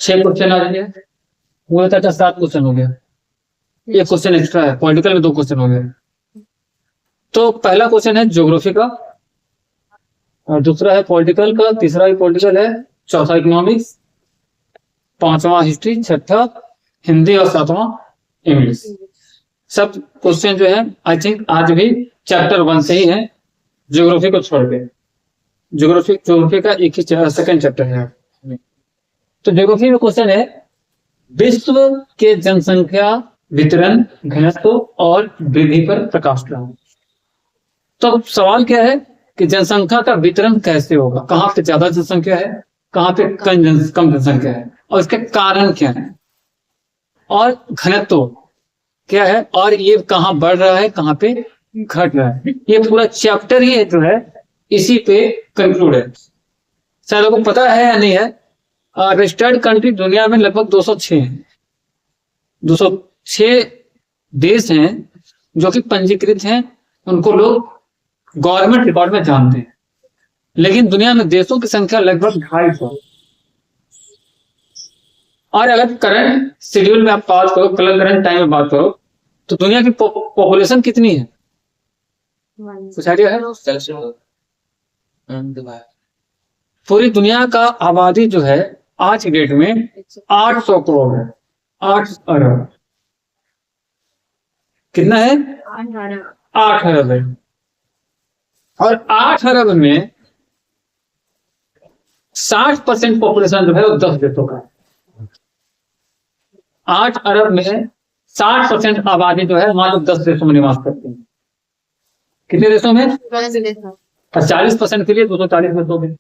6 question आ गया, वो था 7 क्वेश्चन हो गया, एक क्वेश्चन एक्स्ट्रा है, पॉलिटिकल में 2 क्वेश्चन हो गए। तो पहला क्वेश्चन है ज्योग्राफी का, और दूसरा है पॉलिटिकल का, तीसरा भी पॉलिटिकल है, चौथा इकोनॉमिक्स, पांचवा हिस्ट्री, छठा हिंदी और सातवां इंग्लिश। सब क्वेश्चन जो है आई थिंक आज भी चैप्टर 1 से ही है, ज्योग्राफी को छोड़ के। ज्योग्राफी का एक ही सेकंड चैप्टर है। तो ज्योग्राफी में क्वेश्चन है विश्व के जनसंख्या वितरण, घनत्व और वृद्धि पर प्रकाश डालें। तो सवाल क्या है कि जनसंख्या का वितरण कैसे होगा, कहां पे ज्यादा जनसंख्या है, कहां पे कम जनसंख्या है, और इसके कारण क्या है, और घनत्व क्या है, और ये कहां बढ़ रहा है, कहां पे घट रहा है। ये पूरा चैप्टर ही जो है इसी पे कंक्लूड है। शायद लोगों को पता है या नहीं है, रजिस्टर्ड कंट्री दुनिया में लगभग 206 हैं। 206 देश हैं जो कि पंजीकृत हैं, उनको लोग गवर्नमेंट रिकॉर्ड में जानते हैं। लेकिन दुनिया में देशों की संख्या लगभग 250। और अगर करंट शेड्यूल में आप बात करो, करंट टाइम में बात करो, तो दुनिया की पॉपुलेशन कितनी है, कुछ आइडिया है? पूरी दुनिया का आबादी जो है आज की डेट में 800 करोड़ है। 8 अरब। कितना है? 8 अरब है। और 8 अरब में 60% पॉपुलेशन जो है वो 10 देशों का है। 8 अरब में 60% आबादी जो है मात्र 10 देशों में निवास करती है। कितने देशों में? 40% के लिए 240 देशों में।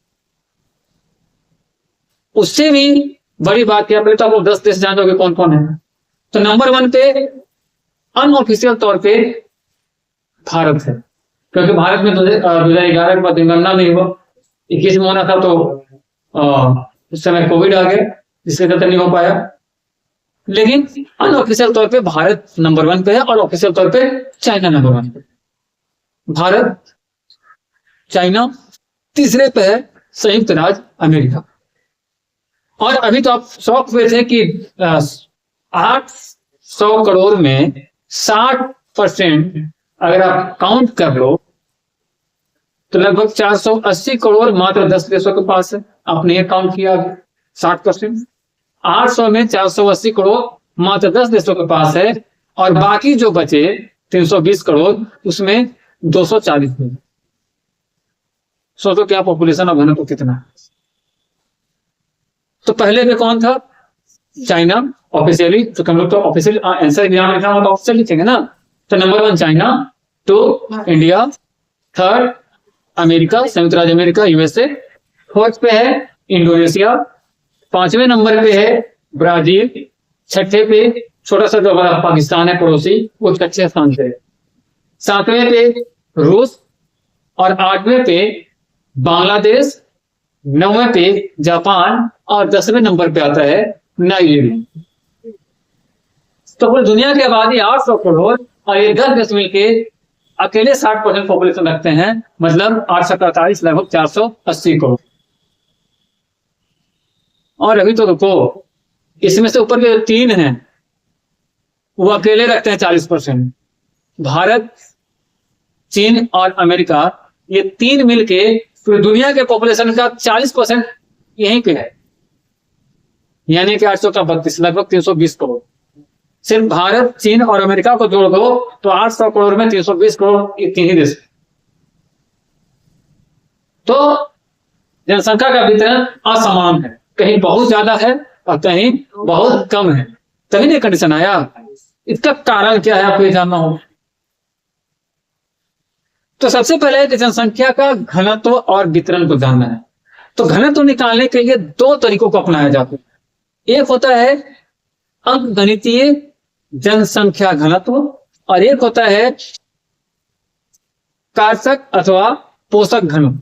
उससे भी बड़ी बात क्या, पहले तो आप 10 देश जान दोगे कौन कौन है। तो नंबर 1 पे अनऑफिशियल तौर पे भारत है, क्योंकि भारत में 2011 के बाद जनगणना नहीं हुआ। 21 में होना था तो उस समय कोविड आ गया, जिसके चलते नहीं हो पाया। लेकिन अनऑफिशियल तौर पे भारत नंबर 1 पे है, और ऑफिशियल तौर पे चाइना नंबर 1 पे। भारत, चाइना, तीसरे पे है संयुक्त राज्य अमेरिका। और अभी तो आप शौक हुए थे कि 800 करोड़ में 60% अगर आप काउंट कर लो तो लगभग 480 करोड़ मात्र 10 देशों के पास है। आपने ये काउंट किया 60%। 800 में 480 करोड़ मात्र 10 देशों के पास है, और बाकी जो बचे 320 करोड़ उसमें 240 करोड़। सोचो क्या पॉपुलेशन और घनत्व कितना है। तो पहले में कौन था? चाइना ऑफिशियली, तो हम लोग तो ऑफिशियल आंसर एग्जाम लिखा हुआ तो ऑफिशियल लिखेंगे ना। तो नंबर 1 चाइना, 2 इंडिया, 3 अमेरिका, संयुक्त राज्य अमेरिका, यूएसए, 4th पे है इंडोनेशिया, 5वें नंबर पे है ब्राजील, 6ठे पे छोटा सा जो पाकिस्तान है पड़ोसी, वो 6ठे स्थान पे है, 7वें पे रूस, और 8वें पे बांग्लादेश, 9वें पे जापान, और 10वें नंबर पे आता है नाइजीरिया। तो पूरी दुनिया की आबादी 800 करोड़, और ये 10 देश मिलके अकेले 60% पॉपुलेशन रखते हैं, मतलब 848 लगभग 480 करोड़। और अभी तो रुको, इसमें से ऊपर के 3 हैं वो अकेले रखते हैं 40%। भारत, चीन और अमेरिका, ये 3 मिलके पूरी दुनिया के पॉपुलेशन का 40% यहीं पे है, यानी कि 800 का 32 लगभग 320 करोड़। सिर्फ भारत, चीन और अमेरिका को जोड़ दो तो 800 करोड़ में 320 करोड़ ये 3 ही देश। तो जनसंख्या का वितरण असमान है, कहीं बहुत ज्यादा है और कहीं बहुत कम है, तभी नहीं कंडीशन आया। इसका कारण क्या है आपको ये जानना होगा। तो सबसे पहले जनसंख्या का घनत्व और वितरण को जानना है। तो घनत्व निकालने के लिए 2 तरीकों को अपनाया जाता है। एक होता है अंकगणितीय जनसंख्या घनत्व, और एक होता है कारक अथवा पोषक घनत्व।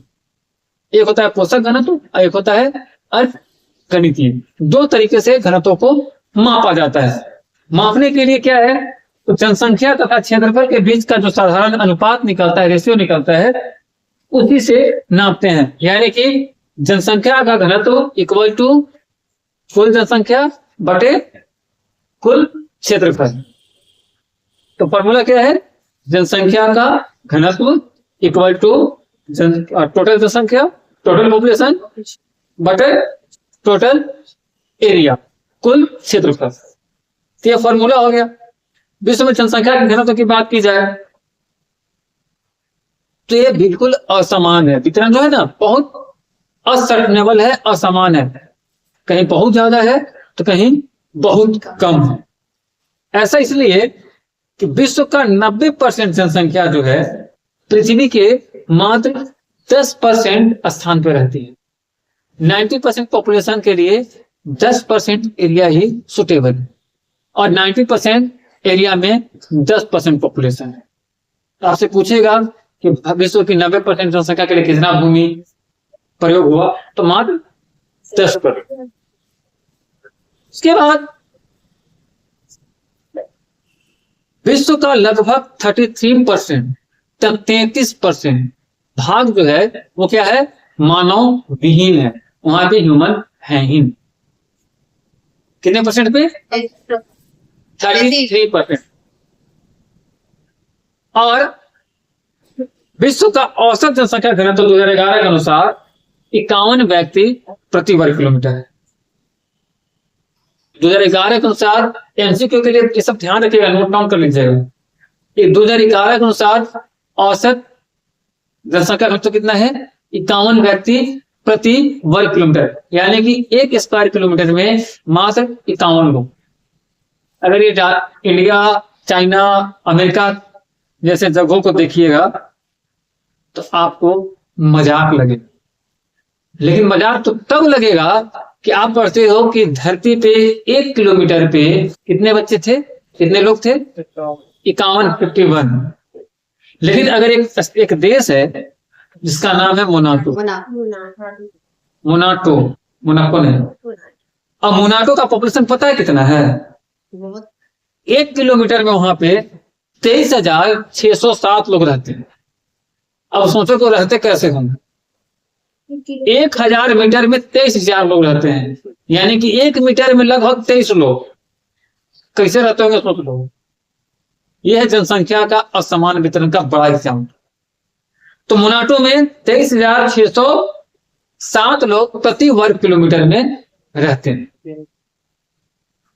एक होता है पोषक घनत्व और एक होता है अंकगणितीय। 2 तरीके से घनत्व को मापा जाता है। मापने के लिए क्या है, तो जनसंख्या तथा क्षेत्रफल के बीच का जो साधारण अनुपात निकलता है, रेशियो निकलता है, उसी से नापते हैं। यानी कि जनसंख्या का घनत्व इक्वल टू कुल जनसंख्या बटे कुल क्षेत्रफल। तो फॉर्मूला क्या है, जनसंख्या का घनत्व इक्वल टू टोटल जनसंख्या, टोटल पॉपुलेशन बटे टोटल एरिया, कुल क्षेत्रफल। तो यह फॉर्मूला हो गया। विश्व में जनसंख्या के घनत्व की बात की जाए तो ये बिल्कुल असमान है, वितरण जो है ना बहुत असस्टेनेबल है, असमान है, कहीं बहुत ज्यादा है तो कहीं बहुत कम है। ऐसा इसलिए कि विश्व का 90% जनसंख्या जो है पृथ्वी के मात्र 10% स्थान पर रहती है। 90% पॉपुलेशन के लिए 10% एरिया ही सुटेबल है और 90% एरिया में 10% पॉपुलेशन है। आपसे पूछेगा कि विश्व की 90% जनसंख्या के लिए कितना भूमि प्रयोग हुआ, तो मात्र 10%। इसके बाद विश्व का लगभग 33% तक 33% भाग जो है वो क्या है, मानव विहीन है, वहां पे ह्यूमन है ही। कितने परसेंट पे, 33%। और विश्व का औसत जनसंख्या घनत्व 2011 के अनुसार 51 व्यक्ति प्रति वर्ग किलोमीटर है। 2011 के अनुसार, एमसीक्यू के लिए ये सब ध्यान रखिएगा, नोट डाउन कर लीजिएगा। 2011 के अनुसार औसत जनसंख्या घनत्व कितना है, 51 व्यक्ति प्रति वर्ग किलोमीटर, यानी कि 1 स्क्वायर किलोमीटर में मात्र 51 लोग। अगर ये इंडिया, चाइना, अमेरिका जैसे जगहों को देखिएगा तो आपको मजाक लगे, लेकिन मजाक तो तब लगेगा कि आप पढ़ते हो कि धरती पे 1 किलोमीटर पे कितने बच्चे थे, कितने लोग थे, 51। लेकिन अगर एक देश है जिसका नाम है मोनाको ने, अब मोनाको का पॉपुलेशन पता है कितना है, 1 किलोमीटर में वहां पे 23,607 लोग रहते हैं। अब सोचो तो रहते कैसे होंगे, 1000 मीटर में 23,000 लोग रहते हैं, यानी कि 1 मीटर में लगभग 23 लोग कैसे रहते होंगे, सोच लो। यह है जनसंख्या का असमान वितरण का बड़ा एग्जाम्पल। तो मोनाको में 23,607 लोग प्रति वर्ग किलोमीटर में रहते हैं।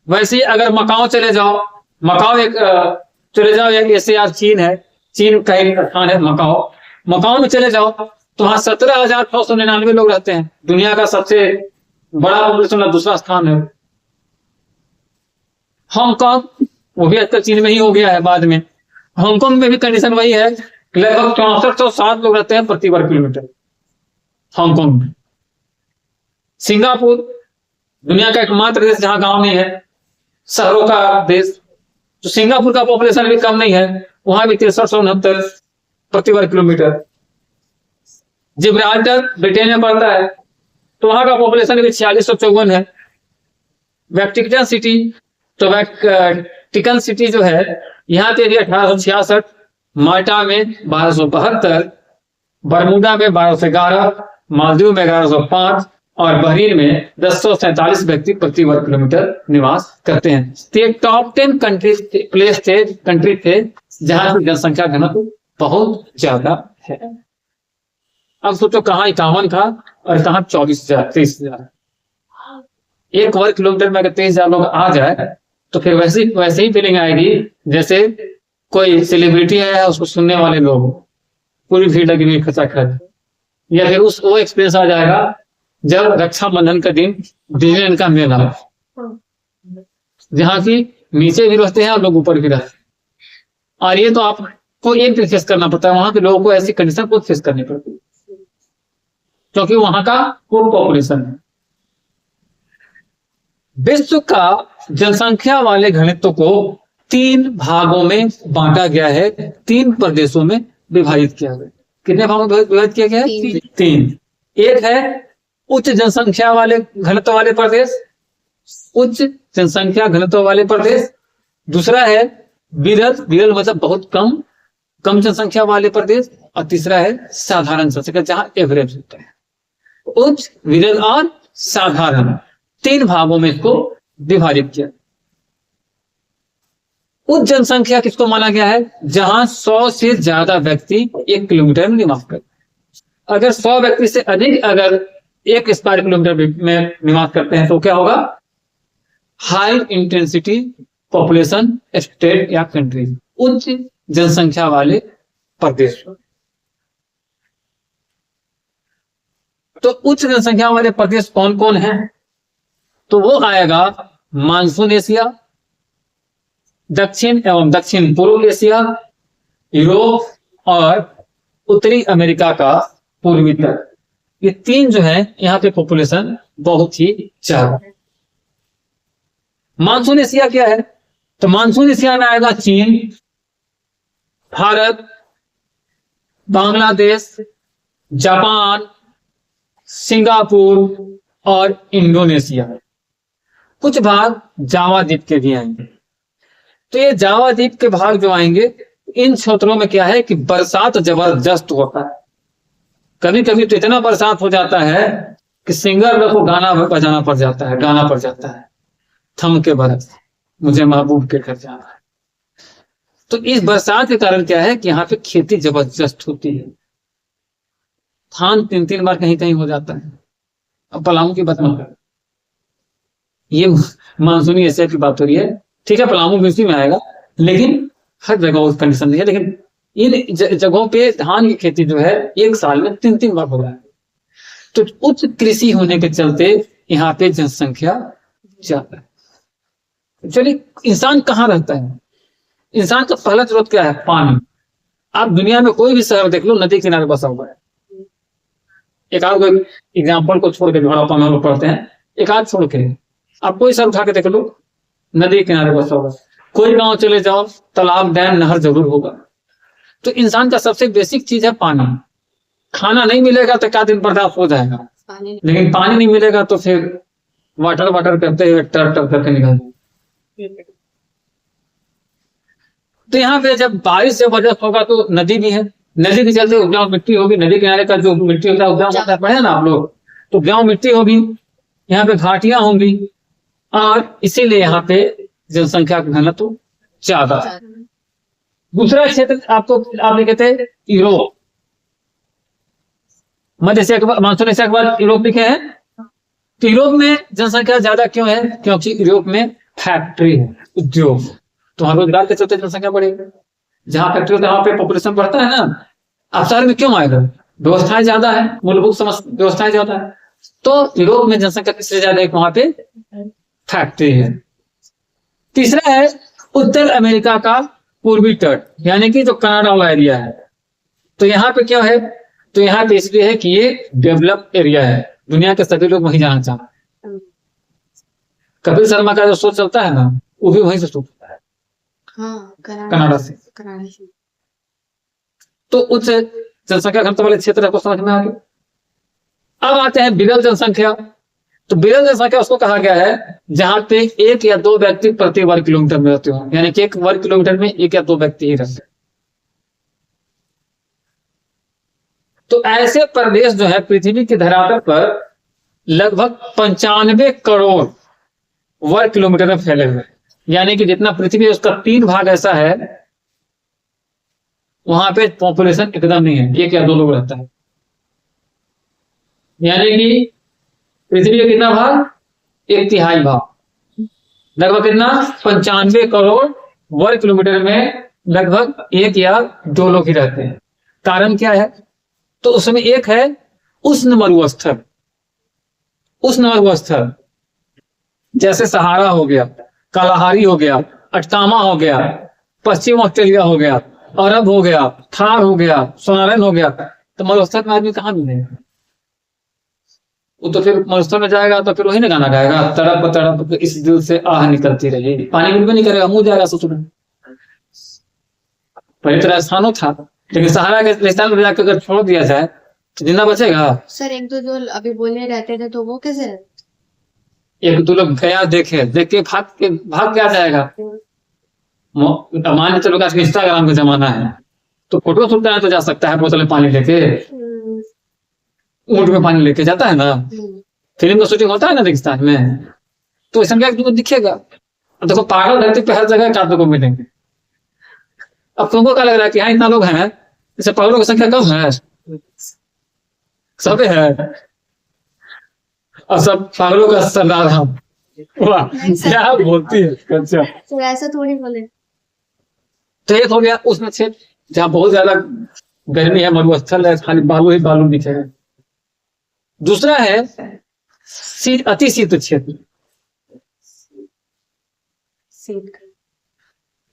वैसे अगर मकाओ चले जाओ, चले जाओ, एक एशिया चीन है, चीन का एक स्थान है मकाओ में चले जाओ तो वहां 17,999 लोग रहते हैं। दुनिया का सबसे बड़ा पॉपुलेशन का दूसरा स्थान है। हांगकांग, वो भी आजकल चीन में ही हो गया है बाद में। हांगकांग में भी कंडीशन वही है, लगभग 6407 लोग रहते हैं प्रति वर्ग किलोमीटर हांगकांग में। सिंगापुर दुनिया का एकमात्र देश जहां गांव नहीं है, शहरों का देश, तो सिंगापुर का पॉपुलेशन भी कम नहीं है, वहां भी 6369 प्रति वर्ग किलोमीटर। जिब्राल्टर ब्रिटेन में पड़ता है तो वहां का पॉपुलेशन भी 4654 है। वेटिकन सिटी, तो वेटिकन सिटी जो है यहाँ पे भी 1866, माल्टा में 1272, बरमुडा में 1211, मालदीव में 1105 और बहरीन में 1047 व्यक्ति प्रति वर्ग किलोमीटर निवास करते हैं। तो ये टॉप 10 कंट्री थे जहां की जनसंख्या घनत्व बहुत ज्यादा है। अब सोचो कहाँ 51 था और कहाँ 23,000। 1 वर्ग किलोमीटर में अगर 23,000 लोग आ जाए तो फिर वैसे ही फीलिंग आएगी जैसे कोई सेलिब्रिटी है, उसको सुनने वाले लोग, पूरी भीड़ लगी हुई खचाखच। या फिर वो एक्सपीरियंस आ जाएगा जब रक्षाबंधन का दिन डिजनीलैंड का मेला, जहाँ की नीचे भी रहते हैं और लोग ऊपर भी रहते हैं। और ये तो आपको एक दिन फेस करना पड़ता है, वहां के लोगों को ऐसी कंडीशन को फेस करनी पड़ती है क्योंकि वहां का वो पॉपुलेशन है। विश्व का जनसंख्या वाले घनत्व को 3 भागों में बांटा गया है, 3 प्रदेशों में विभाजित किया गया। कितने भागों में विभाजित किया गया है? 3। एक है उच्च जनसंख्या वाले घनत्व वाले प्रदेश, उच्च जनसंख्या घनत्व वाले प्रदेश। दूसरा है विरल मतलब बहुत कम जनसंख्या वाले प्रदेश। और तीसरा है साधारण जनसंख्या, जहां एवरेज होता है। उच्च, विरल और साधारण 3 भागों में इसको विभाजित किया। उच्च जनसंख्या किसको माना गया है? जहां 100 से ज्यादा व्यक्ति 1 किलोमीटर में निवास करते हैं। अगर 100 व्यक्ति से अधिक अगर 1 स्क्वायर किलोमीटर में निवास करते हैं तो क्या होगा? हाई इंटेंसिटी पॉपुलेशन स्टेट या कंट्री, उच्च जनसंख्या वाले प्रदेश। तो उच्च जनसंख्या वाले प्रदेश कौन कौन है? तो वो आएगा मानसून एशिया, दक्षिण एवं दक्षिण पूर्व एशिया, यूरोप और उत्तरी अमेरिका का पूर्वी तट। ये 3 जो है यहाँ पे पॉपुलेशन बहुत ही ज्यादा। मानसून एशिया क्या है? तो मानसून एशिया में आएगा चीन, भारत, बांग्लादेश, जापान, सिंगापुर और इंडोनेशिया। कुछ भाग जावा द्वीप के भी आएंगे। तो ये जावा द्वीप के भाग जो आएंगे, इन क्षेत्रों में क्या है कि बरसात जबरदस्त होता है। कभी कभी तो इतना बरसात हो जाता है कि सिंगर को गाना बजाना पड़ जाता है, गाना पड़ जाता है, थम के बरस मुझे महबूब के घर जाना है। तो इस बरसात के कारण क्या है कि यहाँ पे खेती जबरदस्त होती है। धान 3-3 बार कहीं कहीं हो जाता है। अब पलामू की बात मत कर, ये मानसूनी एशिया की बात हो रही है, ठीक है, पलामू भी उसी में आएगा, लेकिन हर जगह कंडीशन नहीं है। लेकिन इन जगहों पे धान की खेती जो है 1 साल में 3-3 बार हो रहा है। तो उच्च कृषि होने के चलते यहाँ पे जनसंख्या ज्यादा है। चलिए, इंसान कहाँ रहता है? इंसान का पहला जरूरत क्या है? पानी। आप दुनिया में कोई भी शहर देख लो, नदी किनारे बसा हुआ है। एक आध एग्जाम्पल को छोड़ के जो हम लोग पढ़ते हैं, एक आध छोड़ के आप कोई शहर उठा के देख लो, नदी किनारे बसा हुआ। कोई गांव चले जाओ, तालाब, डैम, नहर जरूर होगा। तो इंसान का सबसे बेसिक चीज है पानी। खाना नहीं मिलेगा तो क्या दिन बर्दाश्त हो जाएगा, लेकिन पानी नहीं मिलेगा तो फिर वाटर वाटर करते हुए टर टर करके निकल। तो यहाँ पे जब बारिश जबरदस्त होगा तो नदी भी है, नदी के चलते उपजाऊ मिट्टी होगी। नदी किनारे का जो मिट्टी होता है उपजाऊ होता है, पढ़े ना आप लोग, तो उपजाऊ मिट्टी होगी, यहाँ पे घाटियां होंगी और इसीलिए यहाँ पे जनसंख्या का घनत्व ज्यादा है। दूसरा क्षेत्र आपको आप लिखे थे यूरोप, मध्य एशिया के बाद, मानसून एशिया के बाद यूरोप लिखे हैं। तो यूरोप में जनसंख्या ज्यादा क्यों है? क्योंकि यूरोप में फैक्ट्री है, उद्योग, तो वहां रोजगार के चलते जनसंख्या बढ़ेगी। जहां फैक्ट्री होता है वहां पे पॉपुलेशन बढ़ता है ना। आप शहर में क्यों आएगा? व्यवस्थाएं ज्यादा है, मूलभूत व्यवस्थाएं ज्यादा है। तो यूरोप में जनसंख्या किससे ज्यादा है? वहां पे फैक्ट्री है। तीसरा है उत्तर अमेरिका का पूर्वी तट, यानी कि जो कनाडा वाला एरिया है। तो यहाँ पे क्या है? तो यहाँ पे इसलिए है कि ये डेवलप एरिया है, दुनिया के सभी लोग वहीं जाना चाहते हैं। कपिल शर्मा का जो शो चलता है ना, वो भी वहीं से शूट होता है, कनाडा से। तो उच्च जनसंख्या घनत्व वाले क्षेत्र को समझ में आ गया। अब आते हैं विरल जनसंख्या। तो विरल जनसंख्या उसको कहा गया है जहां पे 1 या 2 व्यक्ति प्रति वर्ग किलोमीटर में रहते हो, यानी कि 1 वर्ग किलोमीटर में 1 या 2 व्यक्ति ही रहते हैं। तो ऐसे प्रदेश जो है पृथ्वी की धरातल पर लगभग 95 करोड़ वर्ग किलोमीटर में फैले हुए, यानी कि जितना पृथ्वी है उसका 3 भाग ऐसा है वहां पे पॉपुलेशन एकदम नहीं है, 1 या 2 लोग रहता है। यानी कि पृथ्वी का कितना भाग? 1/3 भाग, लगभग कितना? 95 करोड़ वर्ग किलोमीटर में लगभग 1 या 2 लोग ही रहते हैं। कारण क्या है? तो उसमें एक है उष्ण मरुस्थल। उष्ण मरुस्थल जैसे सहारा हो गया, कालाहारी हो गया, अटकामा हो गया, पश्चिम ऑस्ट्रेलिया हो गया, अरब हो गया, थार हो गया, सोनारन हो गया। तो मरुस्थल में आदमी कहाँ मिलेगा? वो तो फिर मरुस्थल में जाएगा तो फिर वही ना गाना गाएगा, तड़प तड़प इस दिल से आह निकलती रही। पानी बिल्कुल नहीं करेगा, मुंह जाएगा सोच में। पहले तो राजस्थानों था, लेकिन सहारा के रेगिस्तान में जाकर अगर छोड़ दिया जाए तो जिंदा बचेगा? सर 1-2 जो अभी बोलने रहते थे तो वो कैसे? 1-2 लोग गया देखे, देख के भाग क्या जाएगा? मान के चलो आज इंस्टाग्राम का जमाना है, तो फोटो शूट करना तो जा सकता है, बोतल में पानी लेके, ऊँट में पानी लेके जाता है ना। फिल्म का शूटिंग होता है ना रेगिस्तान में, तो इस संख्या तुमको दिखेगा। अब देखो पागल धरती पे हर जगह कांटों को मिलेंगे। अब तुमको क्या लग रहा है कि हाँ इतना लोग हैं, इससे पागलों की संख्या कम है? सब है, और सब पागलों का सरदार हम। वाह क्या बोलती है। अच्छा तो ऐसा थोड़ी बोले। तो एक हो गया उसमें क्षेत्र जहाँ बहुत ज्यादा गर्मी है, मरुस्थल है, खाली बालू ही बालू दिखेगा। दूसरा है अति शीत क्षेत्र, शीत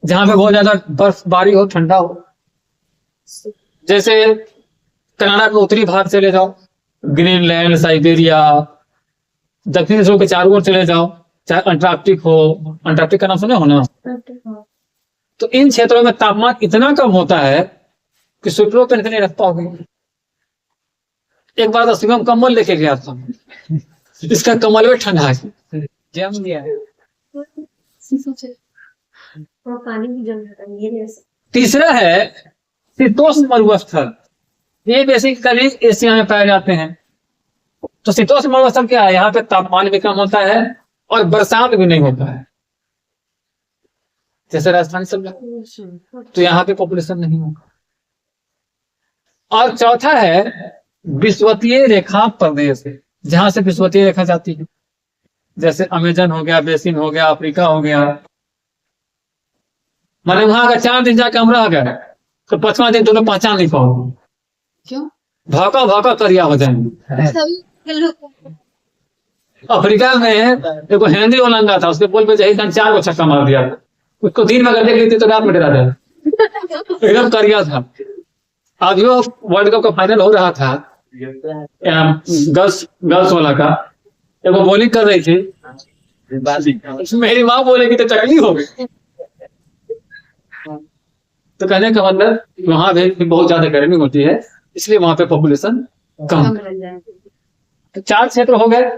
जहाँ पे बहुत ज्यादा बर्फबारी हो, ठंडा हो। जैसे कनाडा के उत्तरी भाग चले जाओ, ग्रीनलैंड, साइबेरिया, दक्षिण ध्रुव के चारों ओर चले जाओ, चाहे अंटार्कटिक हो। अंटार्कटिक का नाम सुने हो ना? तो इन क्षेत्रों में तापमान इतना कम होता है कि स्वेटर पहन के नहीं रख पाओगे। एक बार तो शिवम कम्बल लेके गया था, इसका कम्बल भी ठंडा है, जम गया है। और पानी भी जम जाता है, ये नहीं ऐसा। तीसरा है शीतोष्ण मरुस्थल। ये बेसिकली एशिया में पाए जाते हैं। तो शीतोष्ण मरुस्थल क्या है? यहाँ पे तापमान भी कम होता है और बरसात भी नहीं होता है, जैसे राजस्थान सब जगह। तो यहाँ पे पॉपुलेशन नहीं होगा। और चौथा है विषुवतीय रेखा प्रदेश, जहां से विषुवतीय रेखा जाती है, जैसे अमेजन हो गया, बेसिन हो गया, अफ्रीका हो गया। माने वहां अगर 4 दिन जाके हम रह गए तो 5वां दिन तुम्हें पहचान नहीं पाओगे। क्यों? भाका भाका करिया हो जाएंगे। सभी लोग अफ्रीका में देखो हिंदी ओलंदा था, उसके बोल पे जही 4 को छक्का मार दिया था। उसको दिन में अगर देख लेते तो रात में डरा जाए, एकदम करिया था। आज जो वर्ल्ड कप का फाइनल हो रहा था गर्ल्स वाला का, जब वो बॉलिंग कर रही थी, मेरी माँ बोलेगी तो तकलीफ हो गई। तो कहने का मतलब वहां भी बहुत ज्यादा गर्मी होती है, इसलिए वहां पे पॉपुलेशन कम कम है। रह जाए। तो 4 क्षेत्र हो गए।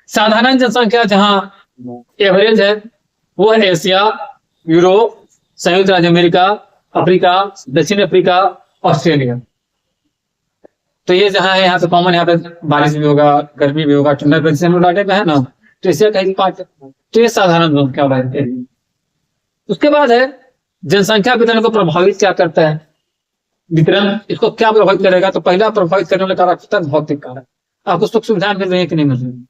साधारण जनसंख्या जहां एवरेज है वो है एशिया, यूरोप, संयुक्त राज्य अमेरिका, अफ्रीका, दक्षिण अफ्रीका, ऑस्ट्रेलिया। तो ये जहां है यहाँ पे कॉमन, यहाँ पे बारिश भी होगा, गर्मी भी होगा, ठंडा भी। हम लोग पे है ना, तो एशिया का ही पार्ट है। तो ये साधारण जनसंख्या वाला है। उसके बाद है जनसंख्या वितरण को प्रभावित क्या करता है। वितरण इसको क्या प्रभावित करेगा? तो पहला प्रभावित करने वाला कारक होता है भौतिक कारक। आपको सुख सुविधाएं मिल रही है कि नहीं मिल रही?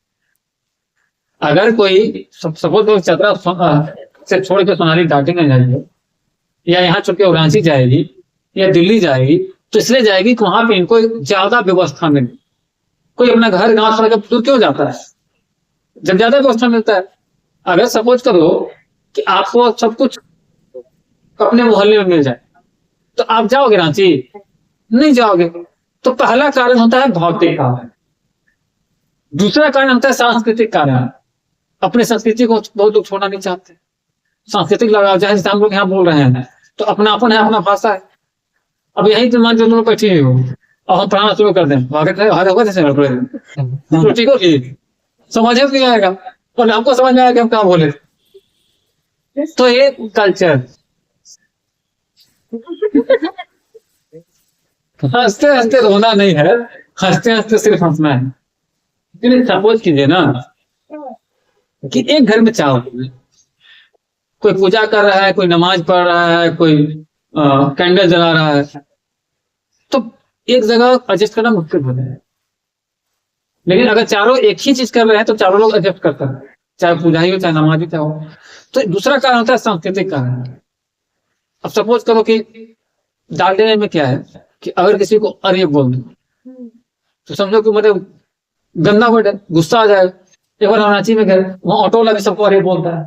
अगर कोई सपोज चतरा से छोड़ के सोनाली डार्टिंगटन जाएगी, या यहाँ छोड़ के रांची जाएगी, या दिल्ली जाएगी, तो इसलिए जाएगी कि वहां पे इनको ज्यादा व्यवस्था मिले। कोई अपना घर गांव छोड़ के दूर क्यों जाता है जब ज्यादा व्यवस्था मिलता है? अगर सपोज करो कि आपको सब कुछ अपने मोहल्ले में मिल जाए, तो आप जाओगे रांची? नहीं जाओगे। तो पहला कारण होता है भौतिक कारण। दूसरा कारण होता है सांस्कृतिक कारण। अपनी संस्कृति को बहुत लोग छोड़ना नहीं चाहते। सांस्कृतिक लगाव, जैसे हम लोग यहाँ बोल रहे हैं तो अपनापन है, अपना भाषा है। अब यही तो मान लो बैठी हुई हो और हम पढ़ाना शुरू कर दें, तो ठीक हो कि समझ में नहीं आएगा, और हमको समझ में आएगा कि हम क्या बोले। तो ये कल्चर, हंसते हंसते रोना नहीं है, हंसते हंसते सिर्फ हंसना है। सपोज कीजिए ना कि एक घर में चावल, कोई पूजा कर रहा है, कोई नमाज पढ़ रहा है, कोई कैंडल जला रहा है, तो एक जगह एडजस्ट करना मुश्किल होता है। लेकिन अगर चारों एक ही चीज कर रहे हैं तो चारों लोग एडजस्ट करते हैं, चाहे पूजा ही हो, चाहे नमाज ही हो। तो दूसरा कारण होता है सांस्कृतिक कारण। अब सपोज करो कि डालने में क्या है कि अगर किसी को अरे बोल दो तो समझो कि मतलब गंदा वर्ड है, गुस्सा आ जाएगा। एक बार रांची में गए, वहां ऑटो वाला भी सबको अरे बोलता है,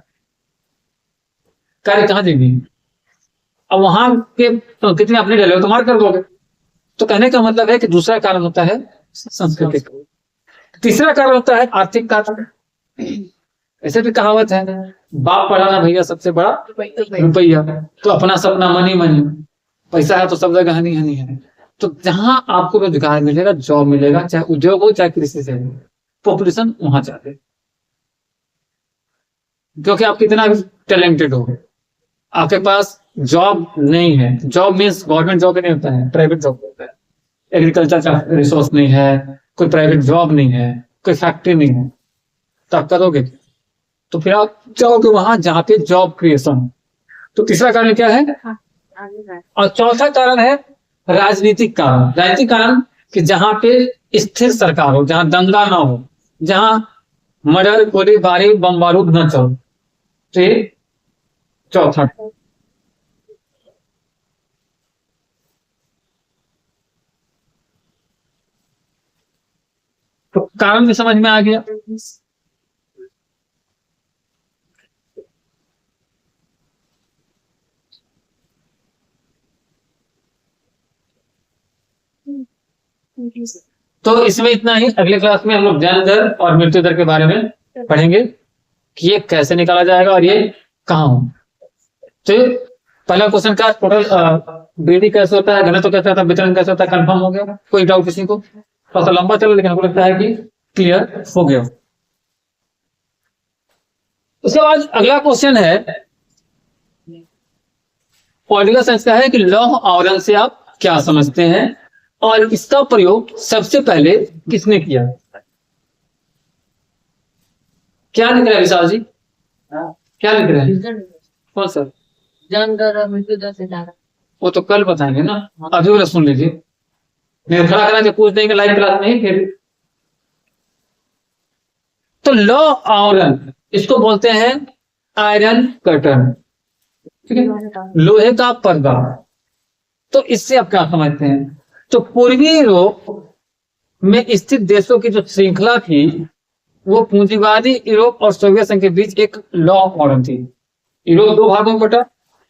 कार्य कहाँ देंगे? अब वहां के तो कितने अपने ले लो तो मार कर दोगे। तो कहने का मतलब है कि दूसरा कारण होता है सांस्कृतिक। तीसरा कारण होता है आर्थिक कारण। ऐसे भी कहावत है, बाप पढ़ाना भैया सबसे बड़ा रुपया। तो अपना सपना मनी मनी, पैसा है तो सब जगह हनी हनी है। तो जहां आपको रोजगार मिलेगा, जॉब मिलेगा, चाहे उद्योग हो चाहे कृषि से हो, पॉपुलेशन वहां जाते, क्योंकि आप कितना भी टैलेंटेड हो, आपके पास जॉब नहीं है। जॉब मीन्स गवर्नमेंट जॉब नहीं होता है, प्राइवेट जॉब होता है। एग्रीकल्चर का रिसोर्स नहीं है, कोई प्राइवेट जॉब नहीं है, कोई फैक्ट्री नहीं है, तो आप करोगे, तो फिर आप जाओगे वहां जहां पे जॉब क्रिएशन हो। तो तीसरा कारण क्या है? आगे बढ़। और चौथा कारण है राजनीतिक कारण। राजनीतिक कारण कि जहां पे स्थिर सरकार हो, जहां दंगा ना हो, जहां मर्डर, गोलीबारी, बम बारूद न चलो। तो ये चौथा। तो कारण भी समझ में आ गया। तो इसमें इतना ही। अगले क्लास में हम लोग जन्म दर और मृत्यु दर के बारे में पढ़ेंगे कि ये कैसे निकाला जाएगा और ये कहाँ हो। तो ये पहला क्वेश्चन का टोटल बीडी कैसे होता है, घनत्व कैसे होता है, वितरण कैसे होता है, कंफर्म हो गया। कोई डाउट किसी को? थोड़ा सा लंबा चलो, लेकिन हमको लगता है कि क्लियर हो गया। उसके बाद अगला क्वेश्चन है पॉलिटिकल साइंस का, है कि लॉ ऑफ आवरण से आप क्या समझते हैं और इसका प्रयोग सबसे पहले किसने किया? क्या लिख रहे हैं विशाल जी? क्या लिख रहे हैं? कौन सर? जन्म दर और मृत्यु दर से ज्यादा। वो तो कल बताएंगे ना, अभी वाला सुन लीजिए। नहीं खड़ा करा के पूछ देंगे लाइव क्लास में फिर। तो लॉ आवरण इसको बोलते हैं आयरन कर्टन, ठीक है, लोहे का पर्दा। तो इससे आप क्या समझते हैं? तो पूर्वी यूरोप में स्थित देशों की जो श्रृंखला थी वो पूंजीवादी यूरोप और सोवियत संघ के बीच एक लॉ ऑफ आवरण थी। यूरोप दो भागों में बटा,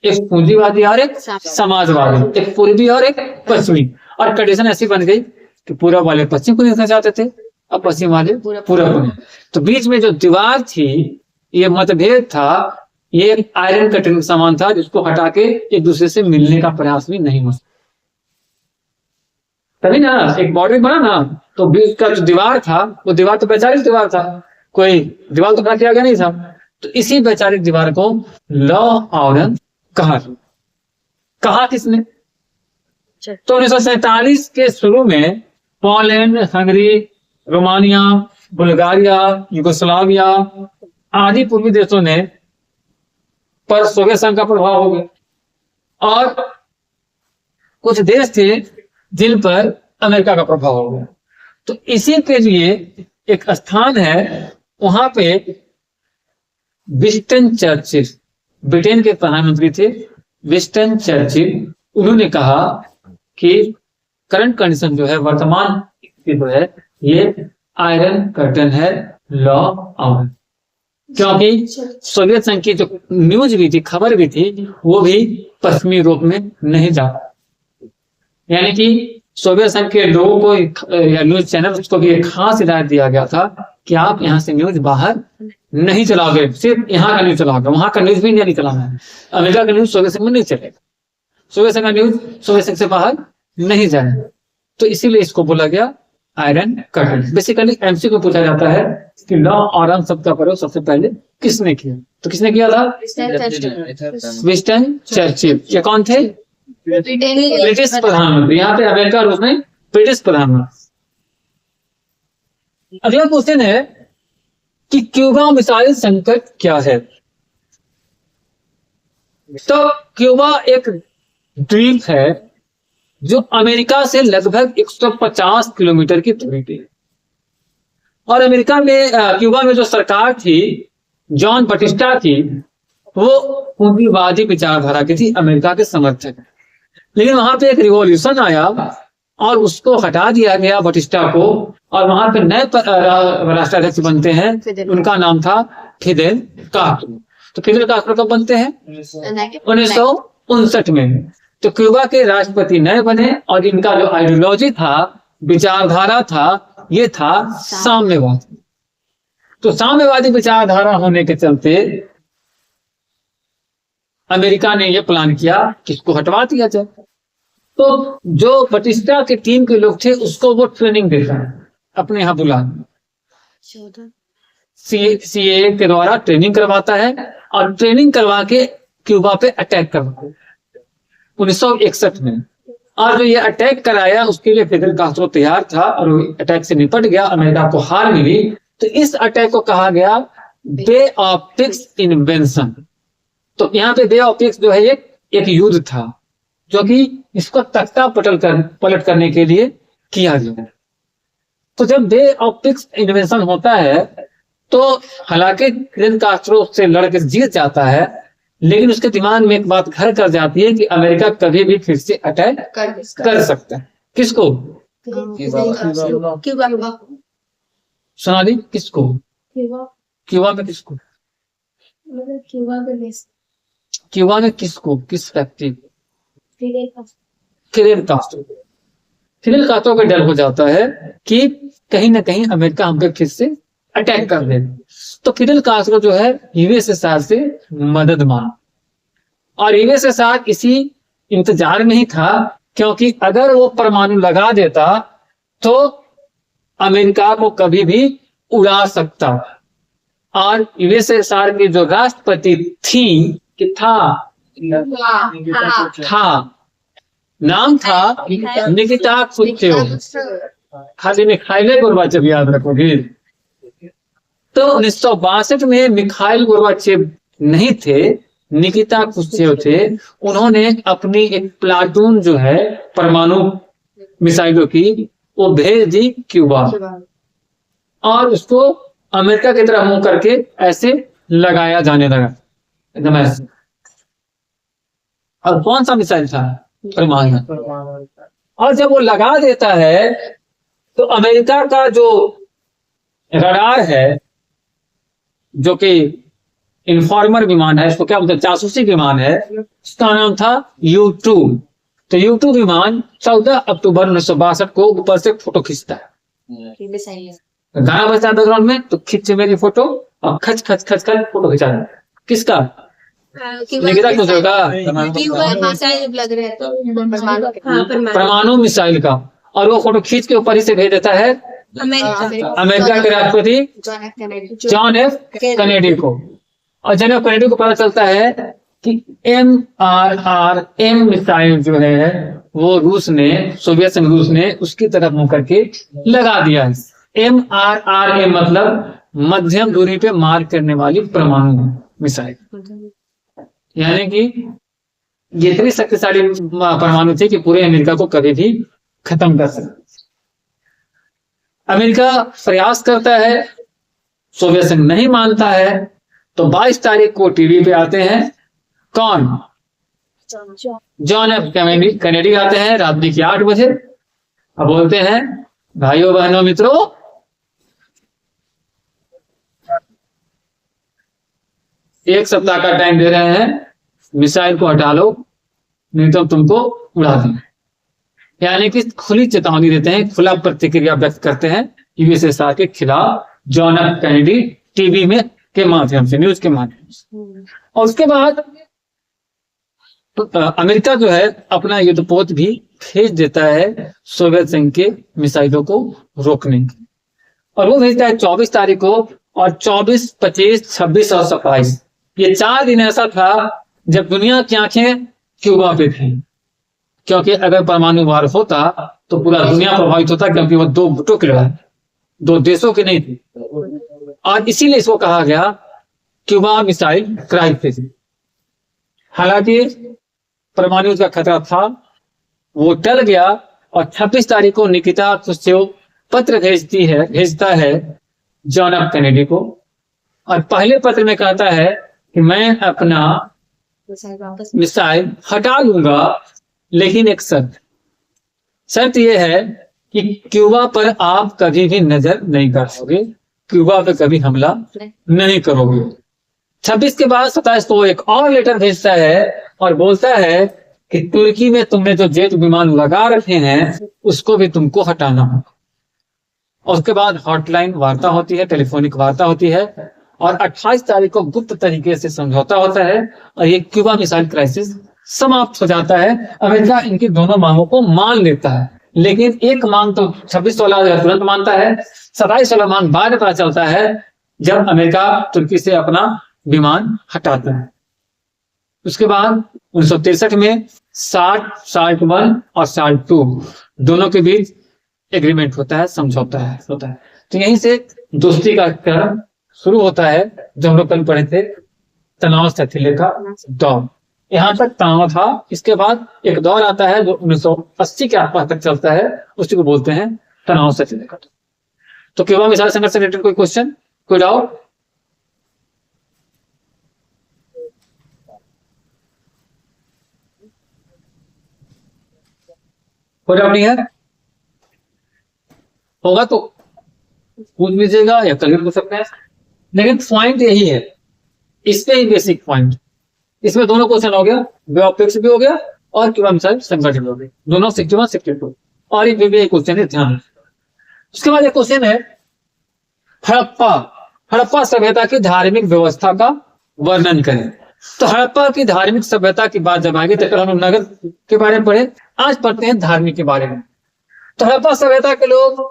एक पूंजीवादी और एक समाजवादी, एक पूर्वी और एक पश्चिमी। और कंडीशन ऐसी बन गई कि पूरब वाले पश्चिम को देखना चाहते थे और पश्चिम वाले पूरब को। तो बीच में जो दीवार थी, ये मतभेद था, ये एक आयरन कर्टन के समान था जिसको हटा के एक दूसरे से मिलने का प्रयास भी नहीं हो सकता। तभी ना एक बॉर्डर बना ना, तो बीच का जो दीवार था वो दीवार तो वैचारिक दीवार था, कोई दीवार तो खड़ा किया गया नहीं था। तो इसी वैचारिक दीवार को लॉ आवरण कहा किसने? तो 1947 के शुरू में Poland, Hungary, Romania, Bulgaria, Yugoslavia आदि पूर्वी देशों ने पर सोवियत संघ का प्रभाव हो गया और कुछ देश थे जिन पर अमेरिका का प्रभाव हो गया। तो इसी के लिए एक स्थान है, वहां पे विंस्टन चर्चिल, ब्रिटेन के प्रधानमंत्री थे विंस्टन चर्चिल, उन्होंने कहा कि करंट कंडीशन जो है, वर्तमान जो है, ये आयरन कर्टन है, लॉ आवरण। क्योंकि सोवियत संघ की जो न्यूज भी थी, खबर भी थी, वो भी पश्चिमी यूरोप में नहीं जा, यानी कि सोवियत संघ के लोगों को या न्यूज चैनल को भी एक खास हिदायत दिया गया था कि आप यहाँ से न्यूज बाहर नहीं चलाओगे, सिर्फ यहाँ का न्यूज चलाओगे, वहां का न्यूज भी नहीं चलाना है। अमेरिका का न्यूज सोवियत संघ में नहीं चलेगा, सोवियत संघ का न्यूज सोवियत संघ से बाहर नहीं जाएगा। तो इसीलिए इसको बोला गया आयरन कर्टन। बेसिकली एमसी को पूछा जाता है कि लॉ आवरण शब्द का प्रयोग सबसे पहले किसने किया? तो किसने किया था? Winston Churchill. ये कौन थे? ब्रिटिश प्रधानमंत्री। यहाँ पे अमेरिका रूस में ब्रिटिश प्रधानमंत्री। अगला क्वेश्चन है कि क्यूबा मिसाइल संकट क्या है? तो क्यूबा एक द्वीप है जो अमेरिका से लगभग 150 किलोमीटर की दूरी पे। और अमेरिका में क्यूबा में जो सरकार थी, जॉन बटिस्टा थी, वो पूंजीवादी विचारधारा की थी, अमेरिका के समर्थक। लेकिन वहां पे एक रिवॉल्यूशन आया और उसको हटा दिया गया बटिस्टा को, और वहां पे नए राष्ट्राध्यक्ष बनते हैं, उनका नाम था फिदेल कास्ट्रो। तो फिदेल कास्ट्रो कब बनते हैं? 1959 में। तो क्यूबा के राष्ट्रपति नए बने और इनका जो आइडियोलॉजी था, विचारधारा था, ये था साम्यवादी। तो साम्यवादी विचारधारा होने के चलते अमेरिका ने यह प्लान किया कि इसको हटवा दिया जाए। तो जो बटिस्टा के टीम के लोग थे उसको वो ट्रेनिंग देता है, अपने यहाँ बुला सीए के द्वारा ट्रेनिंग करवाता है और ट्रेनिंग करवा के क्यूबा पे अटैक करवाता है 1961 में। और जो ये अटैक कराया उसके लिए फिदेल कास्ट्रो तैयार था और अटैक से निपट गया। अमेरिका को हार मिली तो इस अटैक को कहा गया बे ऑफ पिक्स इन्वेंशन। तो यहाँ पे बे ऑफ पिक्स जो है एक युद्ध था जो कि इसको तख्ता पलट करने के लिए किया गया। तो जब बे ऑफ पिक्स इन्वेंशन होता है तो हालांकि फिडेल कास्ट्रो उससे लड़के जीत जाता है, लेकिन उसके दिमाग में एक बात घर कर जाती है कि अमेरिका कभी भी फिर से अटैक कर सकता है। किसको? सोनाली, किसको? क्यूबा में किसको? क्यूबा में किसको? किस व्यक्ति? फिडेल कास्ट्रो। फिडेल कास्ट्रो का डर हो जाता है कि कहीं ना कहीं अमेरिका हम पे फिर से अटैक कर दे। तो फिडेल कास्ट्रो जो है यूएसएसआर से मदद मांगा, और यूएसएसआर इसी इंतजार में ही था, क्योंकि अगर वो परमाणु लगा देता तो अमेरिका को कभी भी उड़ा सकता। और यूएसएसआर की जो राष्ट्रपति थी कि था नाम था निकिता क्रुश्चेव। खाली मिखाइल गोर्बाचेव याद रखोगे। तो 1962 में मिखाइल गोर्बाचेव नहीं थे, निकिता क्रुश्चेव थे। उन्होंने अपनी एक प्लाटून जो है परमाणु मिसाइलों की वो भेज दी क्यूबा, और उसको अमेरिका की तरफ मुंह करके ऐसे लगाया जाने लगा, एकदम ऐसे। और कौन सा मिसाइल था? परमाणु। और जब वो लगा देता है तो अमेरिका का जो रडार है, जो कि इन्फॉर्मर विमान है, इसको क्या बोलते हैं, जासूसी विमान है, उसका नाम था U-2। तो U-2 विमान 14 अक्टूबर 1962 को ऊपर से फोटो खींचता है। गाना बजता है बैकग्राउंड में, तो खींच मेरी फोटो, और खच खच खच कर फोटो खिंचा रहा है। किसका? निकिता क्रुश्चेव का परमाणु मिसाइल का। और वो फोटो खींच के ऊपर ही से भेज देता है अमेरिका के राष्ट्रपति जॉन एफ कैनेडी को। और जॉन एफ कैनेडी को पता चलता है कि MRRM मिसाइल जो है वो रूस ने, सोवियत संघ रूस ने उसकी तरफ मुंह करके लगा दिया है। MRRM मतलब मध्यम दूरी पे मार करने वाली परमाणु मिसाइल, यानी कि ये इतनी शक्तिशाली परमाणु थी कि पूरे अमेरिका को कभी भी खत्म कर सकती। अमेरिका प्रयास करता है, सोवियत संघ नहीं मानता है। तो 22 तारीख को टीवी पे आते हैं कौन? जॉन एफ कैनेडी आते हैं रात के 8 बजे। अब बोलते हैं भाइयों बहनों मित्रों, एक सप्ताह का टाइम दे रहे हैं, मिसाइल को हटा लो नहीं तो तुमको उड़ा देंगे। यानी कि खुली चेतावनी देते हैं, खुला प्रतिक्रिया व्यक्त करते हैं यूएसएसआर के खिलाफ जॉन एफ कैनेडी टीवी में के माध्यम से, न्यूज के माध्यम से। और उसके बाद अमेरिका जो है अपना युद्धपोत भी भेज देता है सोवियत संघ के मिसाइलों को रोकने की। और वो भेजता है 24 तारीख को, और 24, 25, 26 और 27 ये 4 दिन ऐसा था जब दुनिया की आंखें क्यूबा पे थी। क्योंकि अगर परमाणु वार होता तो पूरा दुनिया प्रभावित होता, क्योंकि वो 2 गुटों की लड़ाई, 2 देशों की नहीं थी। और इसीलिए इसको कहा गया क्यूबा मिसाइल क्राइसिस। हालांकि परमाणु का खतरा था, वो टल गया। और 26 तारीख को निकिता क्रुश्चेव पत्र भेजता है जॉन एफ कैनेडी को। और पहले पत्र में कहता है कि मैं अपना मिसाइल हटा लूंगा, लेकिन एक शर्त यह है कि क्यूबा पर आप कभी भी नजर नहीं कर सकोगे, क्यूबा पे कभी हमला नहीं करोगे। 26 के बाद 27 को एक और लेटर भेजता है और बोलता है कि तुर्की में तुमने जो जेट विमान लगा रखे हैं उसको भी तुमको हटाना होगा। और उसके बाद हॉटलाइन वार्ता होती है, टेलीफोनिक वार्ता होती है, और 28 तारीख को गुप्त तरीके से समझौता होता है, और ये क्यूबा मिसाइल क्राइसिस समाप्त हो जाता है। अमेरिका इनकी दोनों मांगों को मान लेता है, लेकिन एक मांग तो 26 वाला तुरंत मानता है, 27 वाला मांग बाद में पता चलता है जब अमेरिका तुर्की से अपना विमान हटाता है। उसके बाद 1963 में SALT-1 और SALT-2 दोनों के बीच एग्रीमेंट होता है, समझौता होता है। तो यहीं से दोस्ती का क्रम शुरू होता है, जो हम लोग कल पढ़े थे, तनाव से हथेली का दौर। यहाँ तक तनाव था। इसके बाद एक दौर आता है जो 1980 के आसपास तक चलता है, उसी को बोलते हैं तनाव से हथेली का दौर। तो क्यूबा मिसाइल संघर्ष से रिलेटेड कोई क्वेश्चन, कोई डाउट? कोई डाउट नहीं है? होगा तो पूछ लीजिएगा या कल भी पूछ सकते हैं। लेकिन पॉइंट यही है, इसमें ही बेसिक पॉइंट। इसमें दोनों क्वेश्चन हो गया, वे ऑफ एक्स भी हो गया और क्यूबा मिसाइल संघर्ष भी हो गया, दोनों 61 62। और एक भी क्वेश्चन है, ध्यान। उसके बाद एक क्वेश्चन है हड़प्पा। हड़प्पा सभ्यता की धार्मिक व्यवस्था का वर्णन करें। तो हड़प्पा की धार्मिक सभ्यता की बात जब आएगी, तो कल हम लोग नगर के बारे में पढ़े, आज पढ़ते हैं धार्मिक के बारे में। तो हड़प्पा सभ्यता के लोग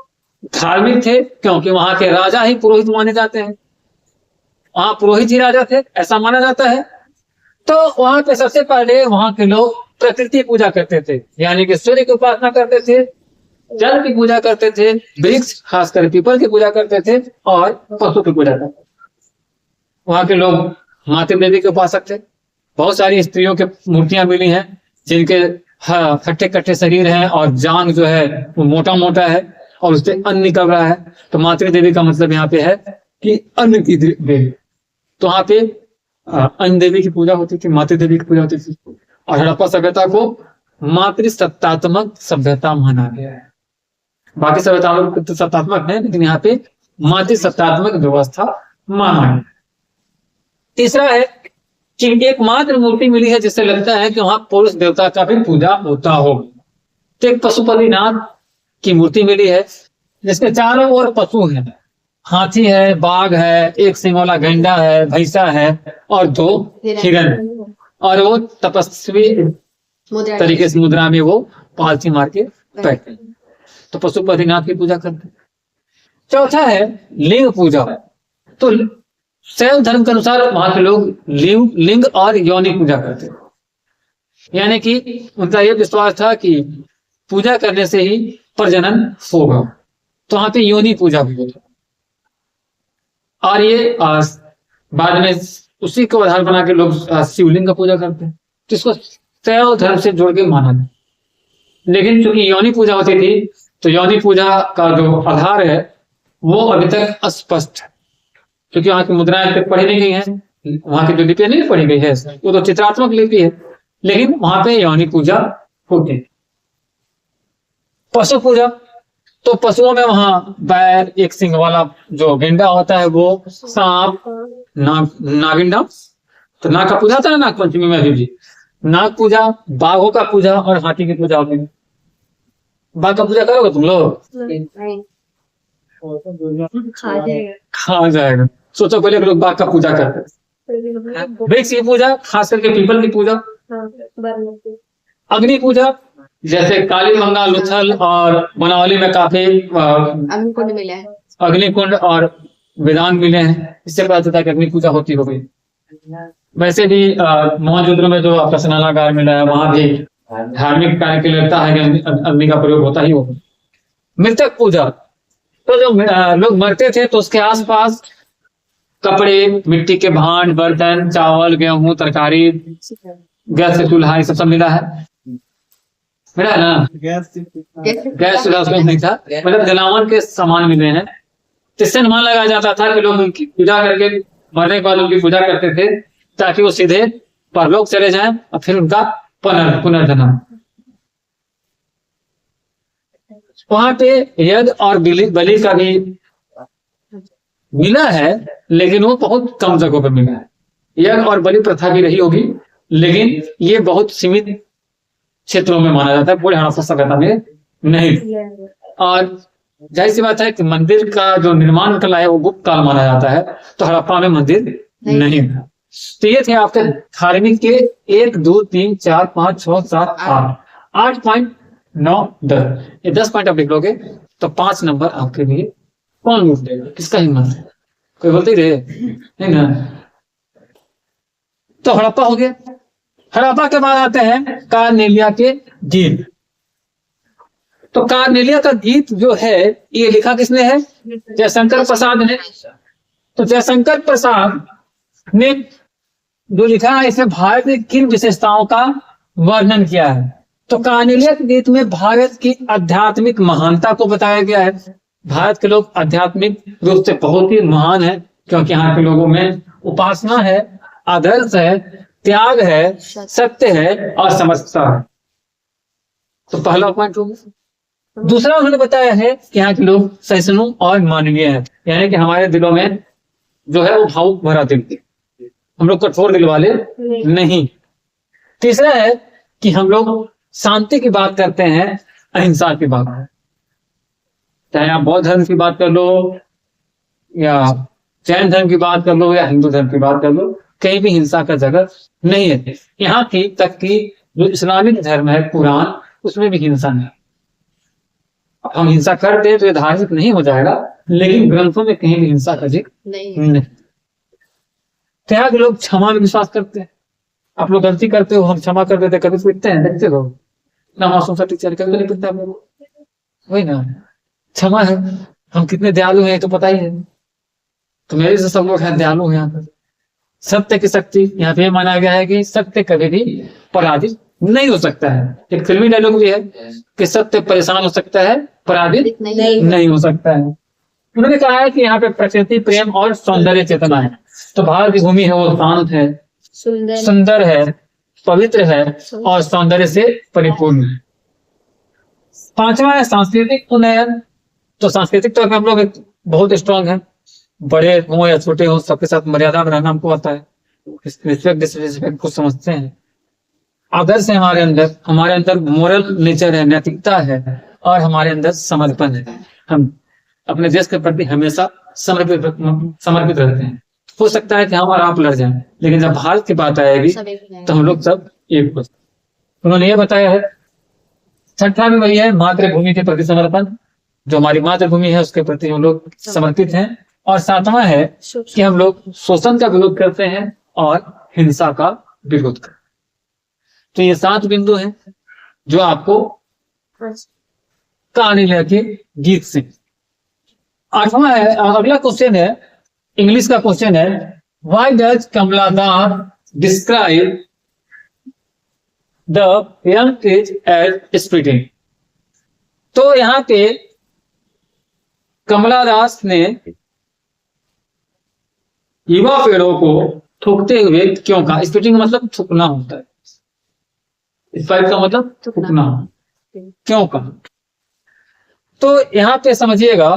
धार्मिक थे, क्योंकि वहां के राजा ही पुरोहित माने जाते हैं। वहां पुरोहित ही राजा थे, ऐसा माना जाता है। तो वहां पे सबसे पहले वहां के लोग प्रकृति पूजा करते थे, यानी कि सूर्य की उपासना करते थे, जल की पूजा करते थे, वृक्ष खासकर पीपल की पूजा करते थे, और पशु की पूजा करते थे। वहां के लोग मातृ देवी के उपासक थे। बहुत सारी स्त्रियों की मूर्तियां मिली हैं जिनके हट्टे कट्टे शरीर हैं और जांग जो है वो मोटा मोटा है और उससे अन्न निकल रहा है। तो मातृ देवी का मतलब यहाँ पे है कि अन्न की देवी। तो वहां पे अन्न देवी की पूजा होती थी, मातृ देवी की पूजा होती थी। और हड़प्पा सभ्यता को मातृ सत्तात्मक सभ्यता माना गया है। बाकी सभ्यता सत्तात्मक है, लेकिन यहाँ पे मातृ सत्तात्मक व्यवस्था माना गया। तीसरा है कि एकमात्र मूर्ति मिली है जिससे लगता है कि वहां पुरुष देवता का भी पूजा होता हो। तो एक पशुपतिनाथ की मूर्ति मिली है जिसके चारों ओर पशु हैं, हाथी है, बाघ है, एक सिंह वाला गैंडा है, भैंसा है और 2 हिरण। और वो तपस्वी तरीके से मुद्रा में वो पालथी मार के बैठते हैं। तो पशुपतिनाथ की पूजा करते हैं। चौथा है लिंग पूजा। तो शैव धर्म के अनुसार वहां के लोग लिंग और योनि पूजा करते हैं, यानी कि उनका यह विश्वास था कि पूजा करने से ही प्रजनन होगा। तो वहां पे योनि पूजा भी होती है। और ये बाद में उसी को आधार बना के लोग शिवलिंग का पूजा करते हैं। तो इसको शैव धर्म से जोड़ के माना जाए। लेकिन चूंकि योनि पूजा होती थी, तो योनि पूजा का जो आधार है वो अभी तक अस्पष्ट है, क्योंकि वहां की मुद्राएं तक पढ़ी नहीं गई हैं। वहां की जो लिपि नहीं पढ़ी गई है वो तो चित्रात्मक लिपि है, लेकिन वहां पे योनि पूजा होती है। पशु पूजा, तो पशुओं में वहां बैल, एक सिंह वाला जो गेंडा होता है वो, सांप, नागिंडा। तो नाग का पूजा होता है नाग पंचमी में भी। नाग पूजा, बाघों का पूजा और हाथी की पूजा होती है। बाघ का पूजा करोगे तुम लोग? खा जाएगा। सोचो पहले लोग बाघ का पूजा करते हैं। वृक्ष की पूजा, खास करके पीपल की पूजा। अग्नि पूजा, जैसे कालीगंगा, लुथल और बनावली में काफी अग्निकुंड मिला है। अग्निकुंड और वेदांत मिले हैं। इससे पता चलता है कि अग्नि पूजा होती होगी। वैसे भी मोहनजोदड़ो में जो आपका स्नानागार मिला है वहां भी धार्मिक कार्य के लिए लगता है कि अग्नि का प्रयोग होता ही होगा। मृतक पूजा, तो जो लोग मरते थे तो उसके आसपास कपड़े, मिट्टी के भांड, बर्तन, चावल, गेहूं, तरकारी, गैस से चूल्हा, ये सब मिला है। मिला है ना? गैस चूल्हा उसमें नहीं था, मतलब जलावन के सामान मिले हैं। इससे अनुमान लगाया जाता था कि लोग उनकी पूजा करके मरने के बाद उनकी पूजा करते थे ताकि वो सीधे परलोक चले जाएं और फिर उनका पुनर्जन्म। वहां पे यज्ञ और बलि का भी मिला है, लेकिन वो बहुत कम जगहों पे मिला है। यज्ञ और बलि प्रथा भी रही होगी, लेकिन ये बहुत सीमित क्षेत्रों में माना जाता है, पूरे हड़प्पा सभ्यता में नहीं। और जाहिर सी बात है कि मंदिर का जो निर्माण कला है वो गुप्त काल माना जाता है, तो हड़प्पा में मंदिर नहीं था। तो ये थे आपके धार्मिक के 1 2 3 4 5 6 7 8 पॉइंट 9 10। ये 10 पॉइंट आप लिख लोगे तो 5 नंबर आपके लिए कौन लूट देगा? किसका हिम्मत है? कोई बोलते ही रहे नहीं ना। तो हड़प्पा हो गया। हड़प्पा के बाद आते हैं कार्नेलिया के गीत। तो कार्नेलिया का गीत जो है ये लिखा किसने है? जयशंकर प्रसाद ने। तो जयशंकर प्रसाद ने जो लिखा है इसमें भारत की किन विशेषताओं का वर्णन किया है? तो कार्नेलिया के गीत में भारत की आध्यात्मिक महानता को बताया गया है। भारत के लोग आध्यात्मिक रूप से बहुत ही महान है, क्योंकि यहाँ के लोगों में उपासना है, आदर्श है, त्याग है, सत्य है और समझता है। तो पहला पॉइंट हो गया। दूसरा उन्होंने बताया है कि यहाँ के लोग सहिष्णु और मानवीय है, यानी कि हमारे दिलों में जो है वो भावुक भरा दिल, हम लोग कठोर दिल वाले नहीं। तीसरा है कि हम लोग शांति की बात करते हैं, अहिंसा की बात है। चाहे आप बौद्ध धर्म की बात कर लो या जैन धर्म की बात कर लो या हिंदू धर्म की बात कर लो, कहीं भी हिंसा का जगह नहीं है। यहाँ की तक की जो इस्लामिक धर्म है कुरान, उसमें भी हिंसा नहीं। हम हिंसा करते हैं तो ये धार्मिक नहीं हो जाएगा, लेकिन ग्रंथों में कहीं भी हिंसा का जिक्र नहीं। क्या लोग क्षमा में विश्वास करते हैं? आप लोग गलती करते हो, हम क्षमा कर देते, कभी पीटते हैं? देखते हो ना, मासूम सा टीचर कभी नहीं पीटता आप लोग, वही ना, क्षमा है। हम कितने दयालु हैं तो पता ही है। तो मेरे से सब लोग हैं दयालु हैं। यहाँ पर सत्य की शक्ति, यहाँ पे माना गया है कि सत्य कभी भी पराजित नहीं हो सकता है। एक फिल्मी डायलॉग भी है कि सत्य परेशान हो सकता है, पराजित नहीं हो सकता है। उन्होंने कहा है कि यहाँ पे प्रकृति प्रेम और सौंदर्य चेतना है। तो भारत की भूमि है वो शांत है, सुंदर है, पवित्र है और सौंदर्य से परिपूर्ण है। पांचवा है सांस्कृतिक उन्नयन। तो सांस्कृतिक तौर पर हम लोग बहुत स्ट्रांग है, बड़े हो या छोटे हो सबके साथ मर्यादा में रहना हमको आता है, रिस्पेक्ट डिसरिस्पेक्ट को समझते हैं। आदर्श है हमारे अंदर मोरल नेचर है, नैतिकता है और हमारे अंदर समर्पण है। हम अपने देश के प्रति हमेशा समर्पित रहते हैं। हो सकता है कि हम और आप लड़ जाएं, लेकिन जब भारत की बात आएगी तो हम लोग सब एक हो। उन्होंने ये बताया है। छठा भी वही है, मातृभूमि के प्रति समर्पण। जो हमारी मातृभूमि है उसके प्रति हम लोग समर्पित हैं। और सातवां है कि हम लोग शोषण का विरोध करते हैं और हिंसा का विरोध करते हैं। तो ये 7 बिंदु हैं जो आपको कार्नेलिया के गीत से। आठवां है, अगला क्वेश्चन है, इंग्लिश का क्वेश्चन है, why does Kamala Das describe the young trees as splitting. तो यहाँ पे कमला दास ने युवा पेड़ों को थूकते हुए क्यों कहा? स्प्लिटिंग मतलब थूकना होता है, इस फाइल का मतलब थूकना, क्यों कहा? तो यहाँ पे समझिएगा,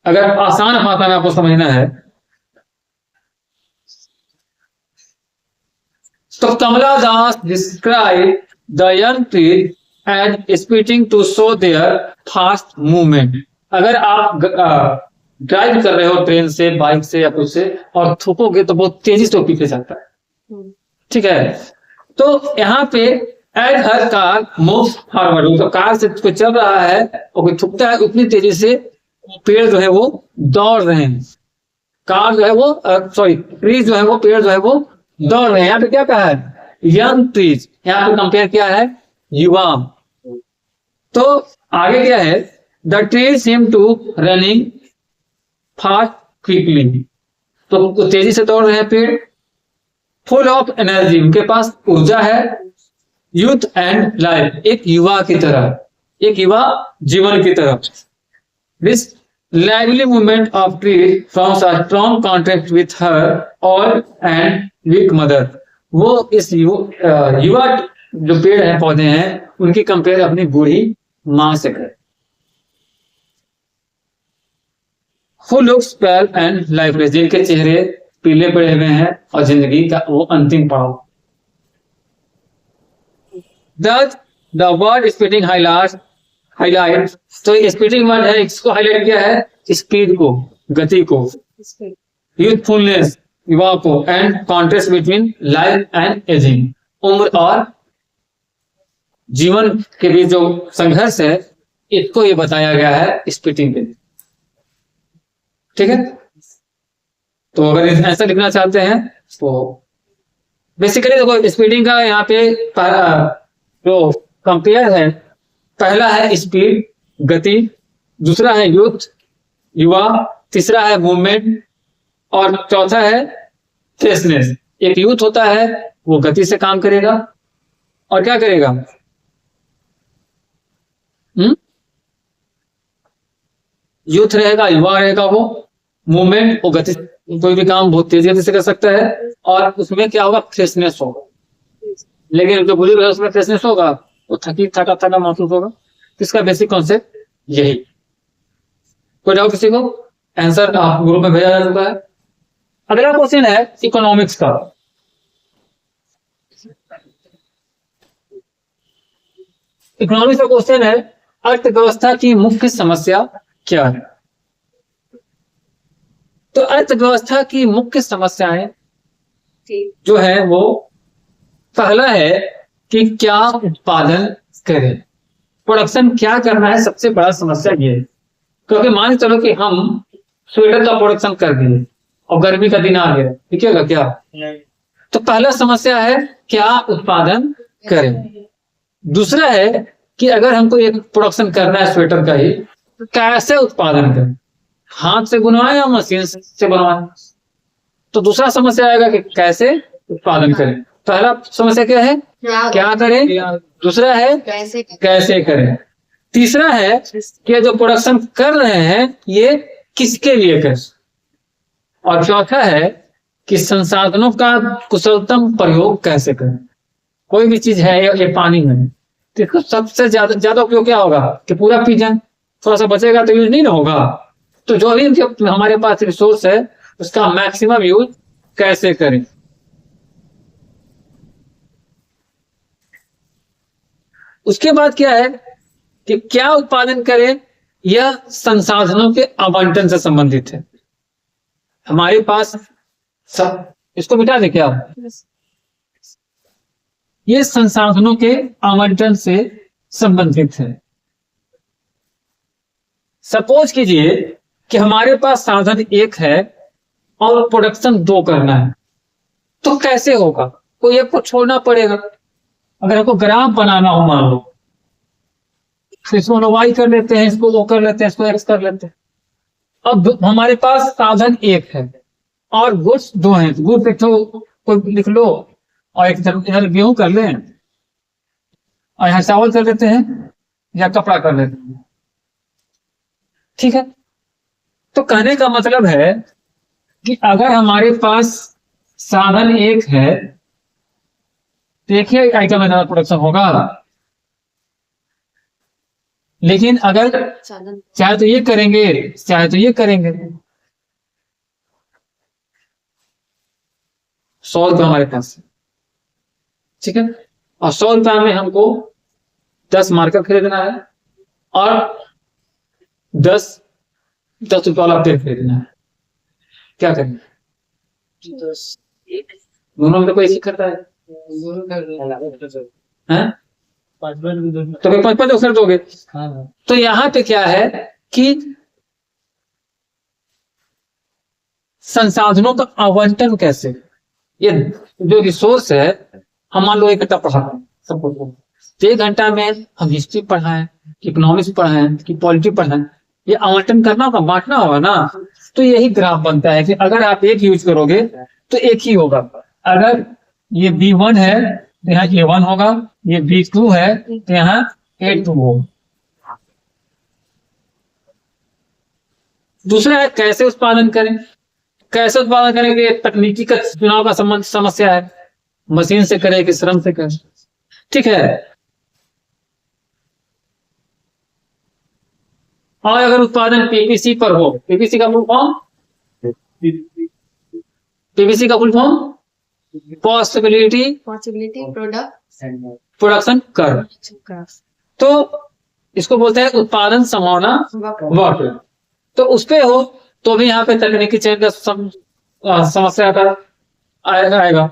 अगर आसान भाषा में आपको समझना है तो Kamala Das describe the young trees as sprinting to show their fast movement. अगर आप ड्राइव कर रहे हो ट्रेन से, बाइक से या कुछ से, और थूकोगे तो बहुत तेजी से पीछे जाता है, ठीक है? तो यहाँ पे एज हर कार मूव फॉरवर्ड, तो कार से कोई चल रहा है और कोई थूकता है, उतनी तेजी से पेड़ जो है वो दौड़ रहे हैं। कार जो है वो ट्रीज जो है वो, पेड़ जो है वो दौड़ रहे हैं। यहाँ पे क्या कहा है? Young trees. यहाँ पे कंपेयर किया है युवा। तो आगे क्या है? The trees seem to running fast quickly, तो तेजी से दौड़ रहे हैं पेड़। फुल ऑफ एनर्जी, उनके पास ऊर्जा है। यूथ एंड लाइफ, एक युवा की तरह, एक युवा जीवन की तरह। This lively movement of trees forms a strong contrast with her old and weak mother। वो इस युवा जो पेड़ हैं, पौधे हैं, उनकी कंपेयर अपनी बूढ़ी मां से कर। Who looks pale and lifeless, जिनके चेहरे पीले पड़े हुए हैं और जिंदगी का वो अंतिम पड़ाव। Thus the word spitting highlights, तो स्पीडिंग वर्ड है, इसको हाईलाइट किया है, स्पीड को, गति को, यूथफुलनेस युवा को, and contrast between life and ageing, उम्र और जीवन के बीच जो संघर्ष है, इसको ये बताया गया है स्पीडिंग के। ठीक है, तो अगर ऐसा लिखना चाहते हैं तो बेसिकली देखो, स्पीडिंग का यहाँ पे जो कंपेयर है, पहला है स्पीड गति, दूसरा है यूथ, युवा, तीसरा है मूवमेंट और चौथा है फ्रेशनेस। एक यूथ होता है वो गति से काम करेगा और क्या करेगा, यूथ रहेगा, युवा रहेगा, वो मूवमेंट, वो गति, कोई भी काम बहुत तेजी गति से कर सकता है और उसमें क्या होगा, फ्रेशनेस होगा। लेकिन जो बुजुर्ग है उसमें फ्रेशनेस होगा, वो थका थका महसूस होगा। इसका बेसिक कॉन्सेप्ट यही। कोई डाउट किसी को? आंसर ग्रुप में भेजा जा चुका है। अगला क्वेश्चन है इकोनॉमिक्स का। इकोनॉमिक्स का क्वेश्चन है अर्थव्यवस्था की मुख्य समस्या क्या है। तो अर्थव्यवस्था की मुख्य समस्याएं जो है वो, पहला है कि क्या उत्पादन करें, प्रोडक्शन क्या करना है, सबसे बड़ा समस्या ये है। क्योंकि मान चलो कि हम स्वेटर का प्रोडक्शन कर दिए और गर्मी का दिन आ गया, ठीक है क्या नहीं। तो पहला समस्या है क्या उत्पादन करें। दूसरा है कि अगर हमको एक प्रोडक्शन करना है स्वेटर का ही, तो कैसे उत्पादन करें, हाथ से बनवाएं या मशीन से बनवाएं। तो दूसरा समस्या आएगा कि कैसे उत्पादन करें। पहला समस्या क्या है, क्या करें, दूसरा है कैसे करें, तीसरा है कि जो प्रोडक्शन कर रहे हैं ये किसके लिए करें, और चौथा है कि संसाधनों का कुशलतम प्रयोग कैसे करें। कोई भी चीज है ये पानी में, तो इसको सबसे ज्यादा उपयोग क्या होगा कि पूरा पी जाए, थोड़ा सा बचेगा तो यूज नहीं ना होगा। तो जो भी हमारे पास रिसोर्स है उसका मैक्सिमम यूज कैसे करें। उसके बाद क्या है कि क्या उत्पादन करें, यह संसाधनों के आवंटन से संबंधित है। हमारे पास सब, इसको मिटा दे क्या, ये संसाधनों के आवंटन से संबंधित है। सपोज कीजिए कि हमारे पास साधन एक है और प्रोडक्शन दो करना है, तो कैसे होगा, कोई एक को छोड़ना पड़ेगा। अगर आपको ग्राफ बनाना हो मान लो, तो इसको वाई कर लेते हैं, इसको वो कर लेते हैं, इसको एक्स कर लेते हैं। अब हमारे पास साधन एक है और गुड्स दो हैं, गुड्स एक तो कोई लिख लो और एक इधर गेहूं कर लें और यहाँ चावल कर लेते हैं या कपड़ा कर लेते हैं, ठीक है। तो कहने का मतलब है कि अगर हमारे पास साधन एक है तो एक ही आइटम में प्रोडक्शन होगा। लेकिन अगर चाहे तो ये करेंगे चाहे तो ये करेंगे, 100 रुपये हमारे पास, ठीक है, और 100 रुपये में हमको 10 मार्कर खरीदना है और 10 रुपये वाला पेड़ खरीदना है। क्या करेंगे, दोनों में तो कोई ऐसी करता है, तो 5-5 कर दोगे। तो यहाँ पे क्या है कि संसाधनों का आवंटन कैसे, ये जो रिसोर्स है, हम मान लो 1 घंटा पढ़ाते हैं सबको, तो 1 घंटा में हम हिस्ट्री पढ़ाएं, इकोनॉमिक्स पढ़ाएं कि पॉलिटी पढ़ाएं, ये आवंटन करना होगा, बांटना होगा ना। तो यही ग्राफ बनता है कि अगर आप एक यूज करोगे तो एक ही होगा। अगर ये B1 है तो यहाँ A1 होगा, ये B2 है तो यहाँ A2 होगा। दूसरा है कैसे उत्पादन करें। कैसे उत्पादन करें कि तकनीकी का चुनाव का समस्या है, मशीन से करें कि श्रम से करें, ठीक है। और अगर उत्पादन पीपीसी पर हो, पीपीसी का फुल फॉर्म, पीपीसी का फुल फॉर्म पॉसिबिलिटी प्रोडक्शन कर, तो इसको बोलते हैं उत्पादन संभावना वक्र। तो उस पे हो तो भी यहाँ पे तकनीकी चयन का समस्या का आएगा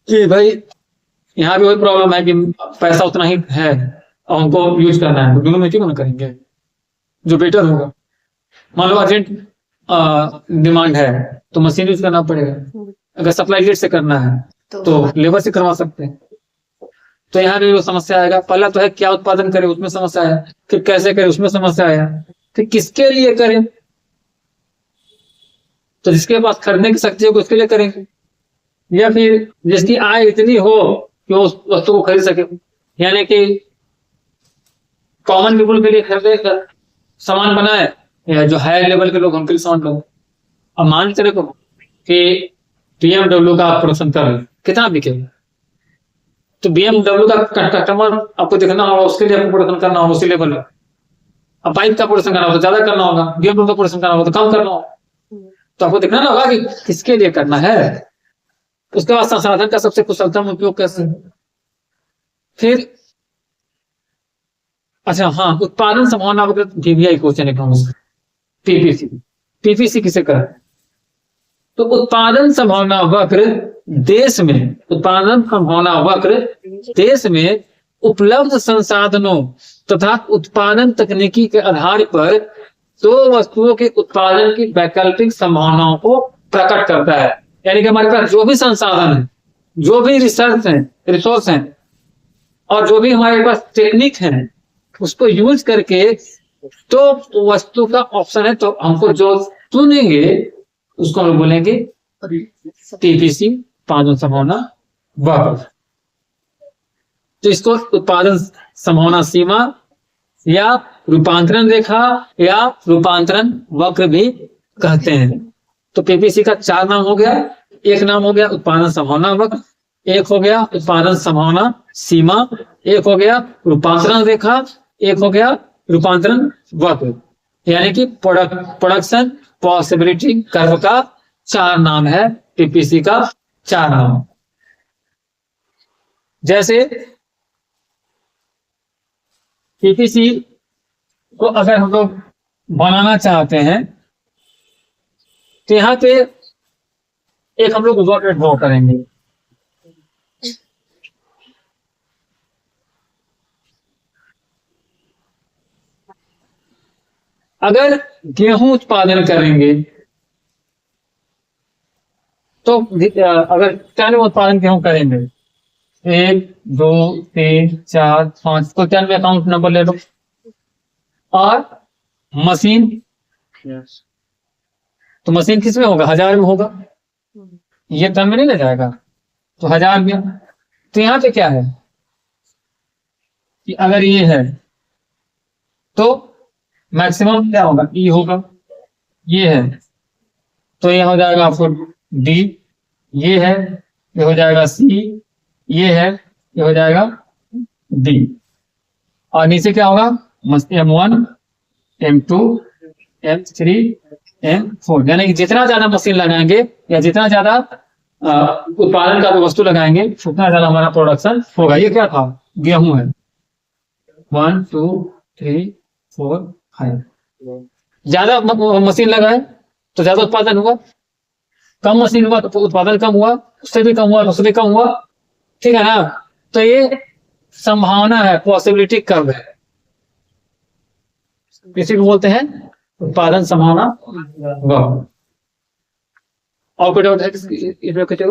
कि भाई यहाँ भी वही प्रॉब्लम है कि पैसा उतना ही है और हमको यूज करना है, तो दोनों में क्यों ना करेंगे जो बेटर होगा। मान लो अर्जेंट डिमांड है तो मशीन यूज करना पड़ेगा, अगर सप्लाई लेट से करना है तो लेबर से करवा सकते हैं। तो यहाँ भी वो समस्या आएगा। पहला तो है क्या उत्पादन करे, उसमें समस्या है। फिर कैसे करे, उसमें समस्या है। फिर किसके लिए करें, तो जिसके पास खरीदने की शक्ति हो उसके लिए करेंगे, या फिर जिसकी आय इतनी हो कि वो उस वस्तु को खरीद सके, यानी कि कॉमन पीपल के लिए खरीदे कर सामान बनाए, या जो हायर लेवल के लोग उनके लिए सामान बनाए। अब मान चले को कि BMW का आप प्रोडक्शन कर रहे हैं, कितना बिकेगा, तो BMW का कस्टमर आपको देखना होगा, उसके लिए आपको प्रोडक्शन करना होगा उसी लेवल में। अब बाइक का प्रोडक्शन करना होगा तो ज्यादा करना होगा, BMW का प्रोडक्शन करना होगा तो कम करना होगा। तो आपको देखना ना होगा कि किसके लिए करना है। उसके बाद संसाधन का सबसे कुशलतम उपयोग कैसे। फिर अच्छा हाँ, उत्पादन संभावना DBI question economics, PPC. PPC किसे कहा, तो उत्पादन संभावना वक्र देश में, उत्पादन संभावना वक्र देश में उपलब्ध संसाधनों तथा उत्पादन तकनीकी के आधार पर दो वस्तुओं के उत्पादन की वैकल्पिक संभावनाओं को प्रकट करता है। यानी कि हमारे पास जो भी संसाधन है, जो भी रिसर्च है, रिसोर्स है, और जो भी हमारे पास टेक्निक है, उसको यूज करके तो वस्तु का ऑप्शन है, तो हमको जो चुनेंगे उसको हम बोलेंगे टीपीसी, उत्पादन संभावना वक्र। तो इसको उत्पादन संभावना सीमा या रूपांतरण रेखा या रूपांतरण वक्र भी कहते हैं। तो पीपीसी का 4 नाम हो गया। एक नाम हो गया उत्पादन संभावना वक्र, एक हो गया उत्पादन संभावना सीमा, एक हो गया रूपांतरण रेखा, एक हो गया रूपांतरण वक्र। यानी कि प्रोडक्शन पॉसिबिलिटी कर्व का 4 नाम है, पीपीसी का 4 नाम। जैसे पीपीसी को अगर हम लोग बनाना चाहते हैं तो यहाँ पे एक हम लोग वक्र ड्रॉ करेंगे। अगर गेहूं उत्पादन करेंगे तो अगर टन में उत्पादन गेहूं करेंगे 1 2 3 4 5 तो टन में अकाउंट नंबर ले लो। और मशीन, तो मशीन किस में होगा, 1000 में होगा, ये टन में नहीं ले जाएगा, तो 1000 में। तो यहाँ पे क्या है कि अगर ये है तो मैक्सिमम क्या होगा, ई होगा। ये है तो ये हो जाएगा आपको डी, ये है ये हो जाएगा सी, ये है ये हो जाएगा डी, और नीचे क्या होगा M1 M2 M3 M4। यानी कि जितना ज्यादा मशीन लगाएंगे या जितना ज्यादा उत्पादन का वस्तु लगाएंगे उतना ज्यादा हमारा प्रोडक्शन होगा। ये क्या था, गेहूं है। 1 2 3 4 5, ज्यादा मशीन लगाए तो ज्यादा उत्पादन हुआ, कम मशीन हुआ तो उत्पादन कम हुआ, उससे भी कम हुआ तो उससे भी कम हुआ, ठीक है ना। तो ये संभावना है, पॉसिबिलिटी कर्व है, किसी को बोलते हैं उत्पादन संभावना वक्र। और कोई डाउट है इसमें कुछ?